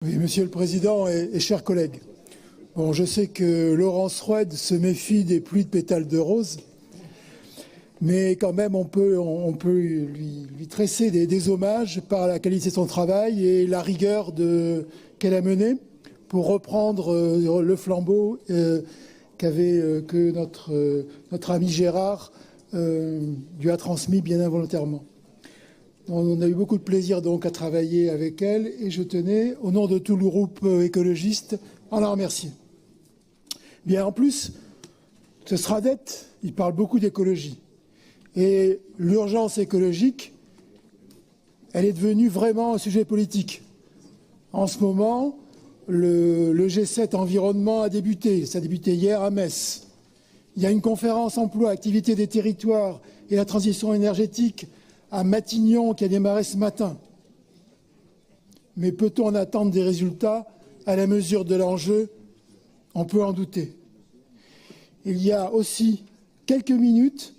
Oui, Monsieur le Président et chers collègues. Bon, je sais que Laurence Roued se méfie des pluies de pétales de rose, mais quand même on peut lui tresser des hommages par la qualité de son travail et la rigueur qu'elle a menée pour reprendre le flambeau que notre ami Gérard lui a transmis bien involontairement. On a eu beaucoup de plaisir donc à travailler avec elle et je tenais, au nom de tout le groupe écologiste, à la remercier. Bien, en plus, ce SRADET, il parle beaucoup d'écologie. Et l'urgence écologique, elle est devenue vraiment un sujet politique. En ce moment, le G7 environnement a débuté. Ça a débuté hier à Metz. Il y a une conférence emploi, activité des territoires et la transition énergétique à Matignon qui a démarré ce matin. Mais peut-on en attendre des résultats à la mesure de l'enjeu? On peut en douter. Il y a aussi quelques minutes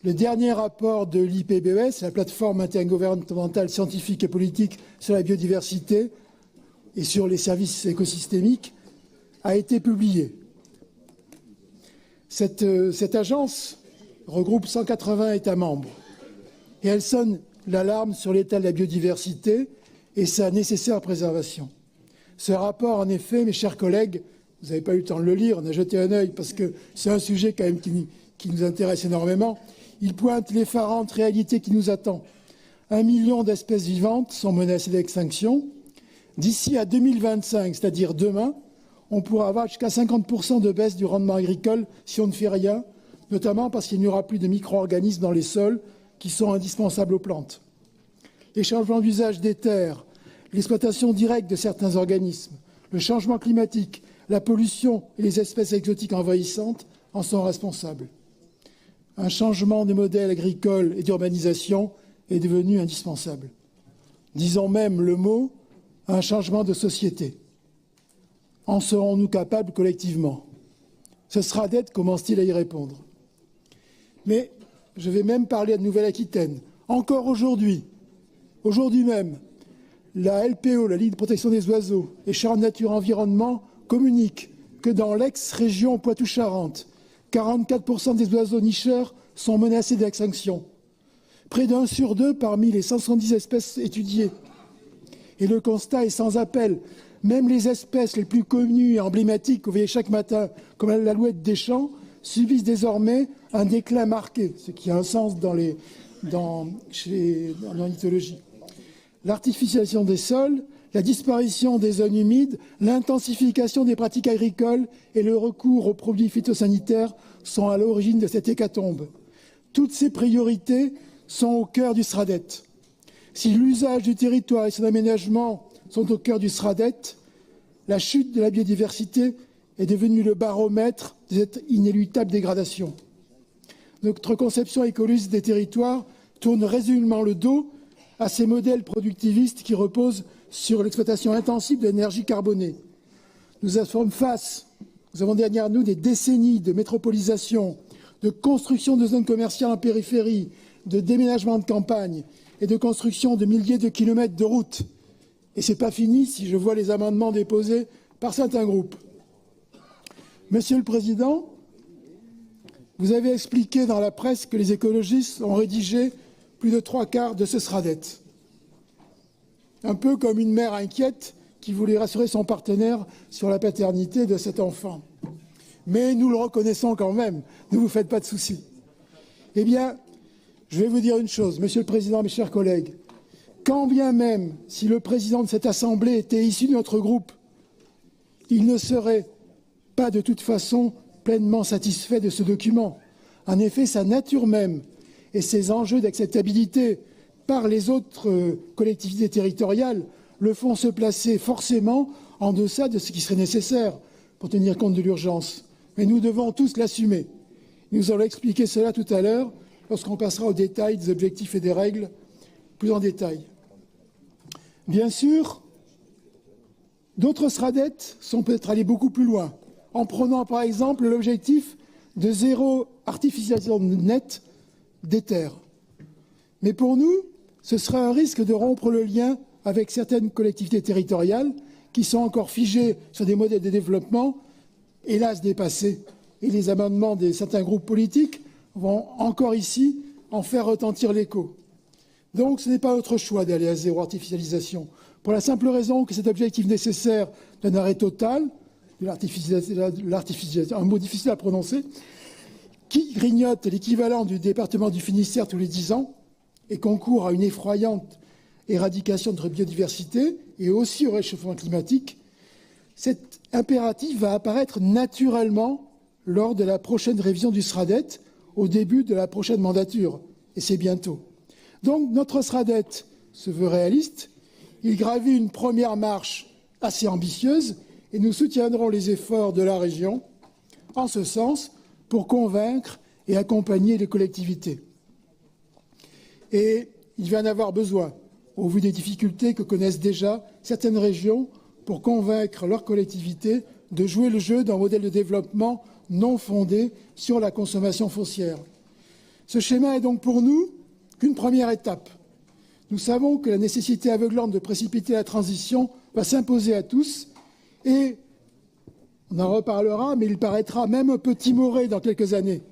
le dernier rapport de l'IPBES, la plateforme intergouvernementale scientifique et politique sur la biodiversité et sur les services écosystémiques, a été publié. Cette agence regroupe 180 États membres. Et elle sonne l'alarme sur l'état de la biodiversité et sa nécessaire préservation. Ce rapport, en effet, mes chers collègues, vous n'avez pas eu le temps de le lire, on a jeté un œil parce que c'est un sujet quand même qui nous intéresse énormément. Il pointe l'effarante réalité qui nous attend. 1 million d'espèces vivantes sont menacées d'extinction. D'ici à 2025, c'est-à-dire demain, on pourra avoir jusqu'à 50% de baisse du rendement agricole si on ne fait rien, notamment parce qu'il n'y aura plus de micro-organismes dans les sols, qui sont indispensables aux plantes. Les changements d'usage des terres, l'exploitation directe de certains organismes, le changement climatique, la pollution et les espèces exotiques envahissantes en sont responsables. Un changement des modèles agricoles et d'urbanisation est devenu indispensable. Disons même le mot, un changement de société. En serons-nous capables collectivement? Ce SRADET commence-t-il à y répondre? Mais je vais même parler de Nouvelle-Aquitaine. Encore aujourd'hui même, la LPO, la Ligue de protection des oiseaux, et Charles Nature Environnement communiquent que dans l'ex-région Poitou-Charentes, 44% des oiseaux nicheurs sont menacés d'extinction. Près d'1 sur 2 parmi les 170 espèces étudiées. Et le constat est sans appel. Même les espèces les plus connues et emblématiques que vous voyez chaque matin, comme l'alouette des champs, subissent désormais un déclin marqué, ce qui a un sens dans l'ornithologie. L'artificialisation des sols, la disparition des zones humides, l'intensification des pratiques agricoles et le recours aux produits phytosanitaires sont à l'origine de cette hécatombe. Toutes ces priorités sont au cœur du SRADET. Si l'usage du territoire et son aménagement sont au cœur du SRADET, la chute de la biodiversité est devenue le baromètre de cette inéluctable dégradation. Notre conception écologiste des territoires tourne résolument le dos à ces modèles productivistes qui reposent sur l'exploitation intensive de l'énergie carbonée. Nous avons derrière nous des décennies de métropolisation, de construction de zones commerciales en périphérie, de déménagement de campagne et de construction de milliers de kilomètres de routes. Et ce n'est pas fini si je vois les amendements déposés par certains groupes. Monsieur le Président, vous avez expliqué dans la presse que les écologistes ont rédigé plus de 3/4 de ce SRADET. Un peu comme une mère inquiète qui voulait rassurer son partenaire sur la paternité de cet enfant. Mais nous le reconnaissons quand même, ne vous faites pas de soucis. Eh bien, je vais vous dire une chose, Monsieur le Président, mes chers collègues. Quand bien même, si le président de cette Assemblée était issu de notre groupe, il ne serait pas de toute façon pleinement satisfait de ce document. En effet, sa nature même et ses enjeux d'acceptabilité par les autres collectivités territoriales le font se placer forcément en deçà de ce qui serait nécessaire pour tenir compte de l'urgence. Mais nous devons tous l'assumer. Nous allons expliquer cela tout à l'heure lorsqu'on passera aux détails des objectifs et des règles plus en détail. Bien sûr, d'autres SRADET sont peut-être allés beaucoup plus loin, en prenant par exemple l'objectif de zéro artificialisation nette des terres. Mais pour nous, ce serait un risque de rompre le lien avec certaines collectivités territoriales qui sont encore figés sur des modèles de développement, hélas dépassés. Et les amendements de certains groupes politiques vont encore ici en faire retentir l'écho. Donc ce n'est pas notre choix d'aller à zéro artificialisation, pour la simple raison que cet objectif nécessaire d'un arrêt total de l'artificialisation, un mot difficile à prononcer, qui grignote l'équivalent du département du Finistère tous les 10 ans et concourt à une effroyante éradication de notre biodiversité et aussi au réchauffement climatique, cet impératif va apparaître naturellement lors de la prochaine révision du SRADET, au début de la prochaine mandature, et c'est bientôt. Donc notre SRADET se veut réaliste, il gravit une première marche assez ambitieuse et nous soutiendrons les efforts de la région en ce sens pour convaincre et accompagner les collectivités. Et il va en avoir besoin, au vu des difficultés que connaissent déjà certaines régions pour convaincre leurs collectivités de jouer le jeu d'un modèle de développement non fondé sur la consommation foncière. Ce schéma est donc pour nous qu'une première étape. Nous savons que la nécessité aveuglante de précipiter la transition va s'imposer à tous et on en reparlera, mais il paraîtra même un peu timoré dans quelques années.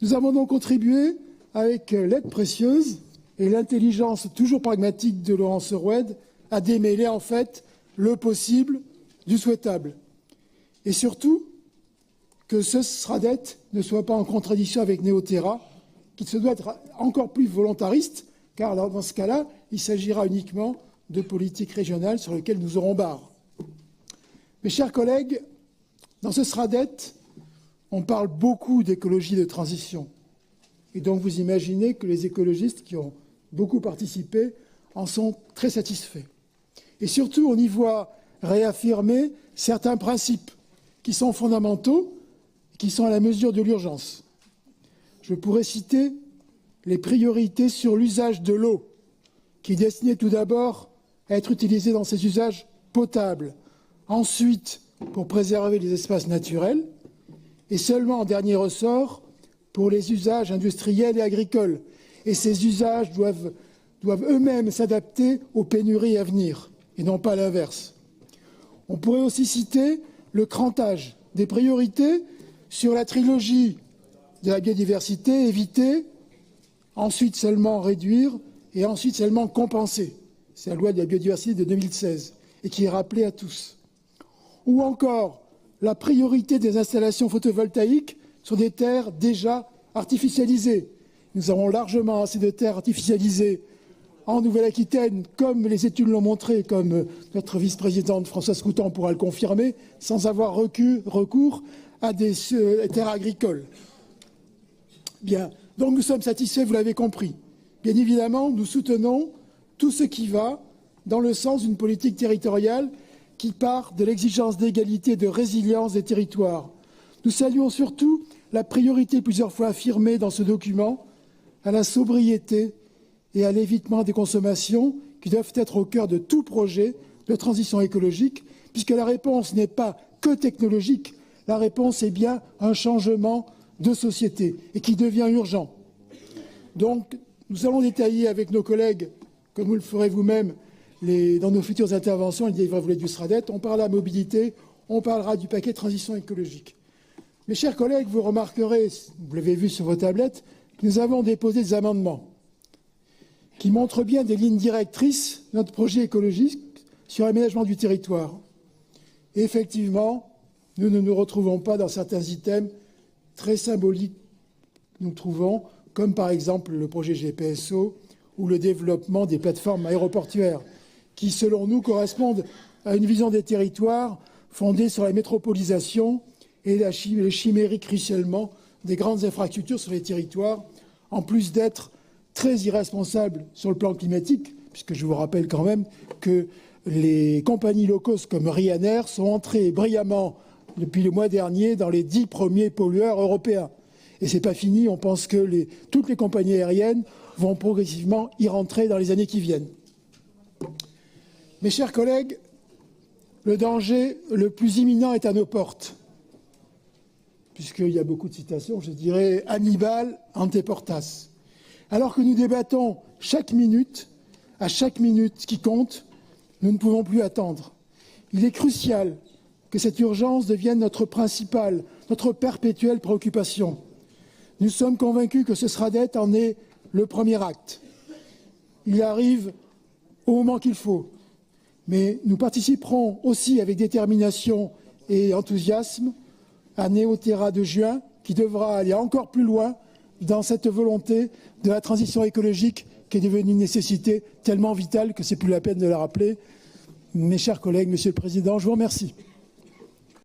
Nous avons donc contribué avec l'aide précieuse et l'intelligence toujours pragmatique de Laurent Serwed à démêler en fait le possible du souhaitable. Et surtout, que ce SRADET ne soit pas en contradiction avec Néoterra, qui se doit être encore plus volontariste, car dans ce cas-là, il s'agira uniquement de politique régionale sur lesquelles nous aurons barre. Mes chers collègues, dans ce SRADET, on parle beaucoup d'écologie de transition. Et donc vous imaginez que les écologistes qui ont beaucoup participé en sont très satisfaits. Et surtout, on y voit réaffirmer certains principes qui sont fondamentaux, qui sont à la mesure de l'urgence. Je pourrais citer les priorités sur l'usage de l'eau, qui est destiné tout d'abord à être utilisé dans ses usages potables, ensuite pour préserver les espaces naturels, et seulement en dernier ressort pour les usages industriels et agricoles. Et ces usages doivent eux-mêmes s'adapter aux pénuries à venir, et non pas l'inverse. On pourrait aussi citer le crantage des priorités sur la trilogie de la biodiversité, éviter, ensuite seulement réduire et ensuite seulement compenser. C'est la loi de la biodiversité de 2016 et qui est rappelée à tous. Ou encore la priorité des installations photovoltaïques sur des terres déjà artificialisées. Nous avons largement assez de terres artificialisées en Nouvelle-Aquitaine, comme les études l'ont montré, comme notre vice-présidente Françoise Coutan pourra le confirmer, sans avoir recours à des terres agricoles. Bien, donc nous sommes satisfaits, vous l'avez compris. Bien évidemment, nous soutenons tout ce qui va dans le sens d'une politique territoriale qui part de l'exigence d'égalité et de résilience des territoires. Nous saluons surtout la priorité plusieurs fois affirmée dans ce document à la sobriété et à l'évitement des consommations qui doivent être au cœur de tout projet de transition écologique, puisque la réponse n'est pas que technologique, la réponse est bien un changement de société et qui devient urgent. Donc, nous allons détailler avec nos collègues, comme vous le ferez vous-même, dans nos futures interventions, les volets du SRADET. On parlera de la mobilité, on parlera du paquet de transition écologique. Mes chers collègues, vous remarquerez, vous l'avez vu sur vos tablettes, que nous avons déposé des amendements qui montrent bien des lignes directrices de notre projet écologique sur l'aménagement du territoire. Et effectivement, nous ne nous retrouvons pas dans certains items très symboliques que nous trouvons, comme par exemple le projet GPSO ou le développement des plateformes aéroportuaires, qui, selon nous, correspondent à une vision des territoires fondée sur la métropolisation et le chimérique ruissellement des grandes infrastructures sur les territoires, en plus d'être très irresponsables sur le plan climatique, puisque je vous rappelle quand même que les compagnies low cost comme Ryanair sont entrées brillamment depuis le mois dernier dans les 10 premiers pollueurs européens. Et ce n'est pas fini, on pense que toutes les compagnies aériennes vont progressivement y rentrer dans les années qui viennent. Mes chers collègues, le danger le plus imminent est à nos portes. Puisqu'il y a beaucoup de citations, je dirais Hannibal ante portas. Alors que nous débattons chaque minute, à chaque minute qui compte, nous ne pouvons plus attendre. Il est crucial que cette urgence devienne notre principale, notre perpétuelle préoccupation. Nous sommes convaincus que ce SRADDET en est le premier acte. Il arrive au moment qu'il faut. Mais nous participerons aussi avec détermination et enthousiasme à Néo-Terra de juin, qui devra aller encore plus loin dans cette volonté de la transition écologique qui est devenue une nécessité tellement vitale que c'est plus la peine de la rappeler. Mes chers collègues, Monsieur le Président, je vous remercie.